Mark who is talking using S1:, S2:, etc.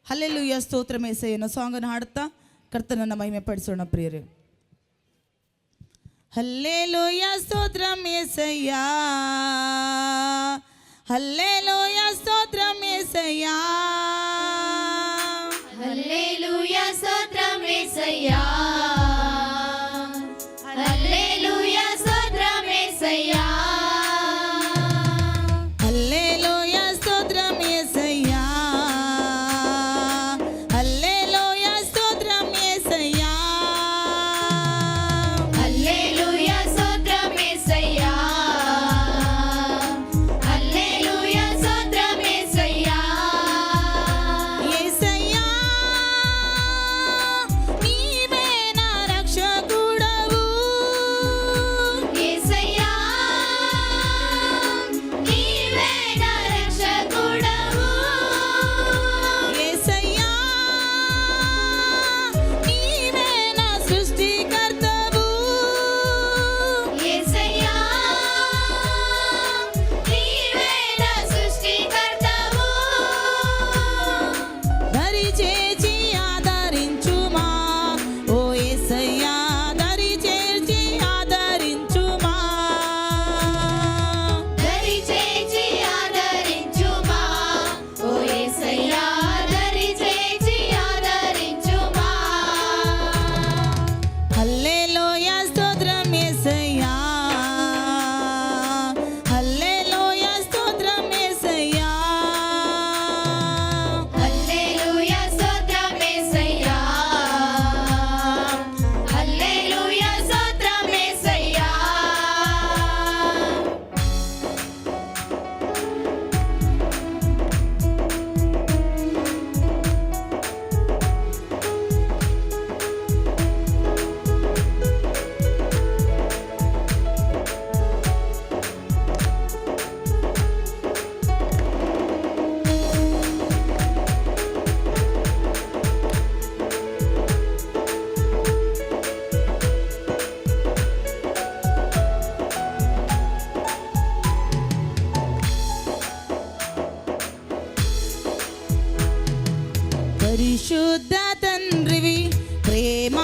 S1: Hallelujah ಸ್ತೋತ್ರ యేసయ్యನ ಸಾಂಗನ್ನು ಹಾಡುತ್ತಾ ಕರ್ತನನ್ನು ಮಹಿಮೆ ಪಡಿಸೋಣ ಪ್ರಿಯರೇ. ಹಲ್ಲೆಲೂಯಾ ಸ್ತೋತ್ರಂ యేసయ్యా, హల్లెలూయా స్తోత్రం యేసయ్యా,
S2: హల్లెలూయా స్తోత్రం యేసయ్యా, హల్లెలూయా స్తోత్రం యేసయ్యా,
S1: హల్లెలూయా స్తోత్రం యేసయ్యా, హల్లెలూయా స్తోత్రం యేసయ్యా,
S2: హల్లెలూయా స్తోత్రం యేసయ్యా, హల్లెలూయా స్తోత్రం యేసయ్యా,
S1: యేసయ్యా నీవే నా రక్షకుడవు,
S2: యేసయ్యా నీవే నా రక్షకుడవు,
S1: యేసయ్యా నీవే నా సృష్టికర్తవు,
S2: యేసయ్యా నీవే నా సృష్టికర్తవు,
S1: దరి చేర్చి ఆదరించుమా ఓ యేసయ్యా, దరి చేర్చి ఆదరించుమా,
S2: దరి చేర్చి ఆదరించుమా ఓ యేసయ్యా, దరి చేర్చి ఆదరించుమా,
S1: హల్లెలూయా స్తోత్రం యేసయ్యా, హల్లెలూయా స్తోత్రం యేసయ్యా,
S2: హల్లెలూయా స్తోత్రం యేసయ్యా, హల్లెలూయా స్తోత్రం యేసయ్యా,
S1: పరిశుద్ధ తండ్రివి, ప్రేమ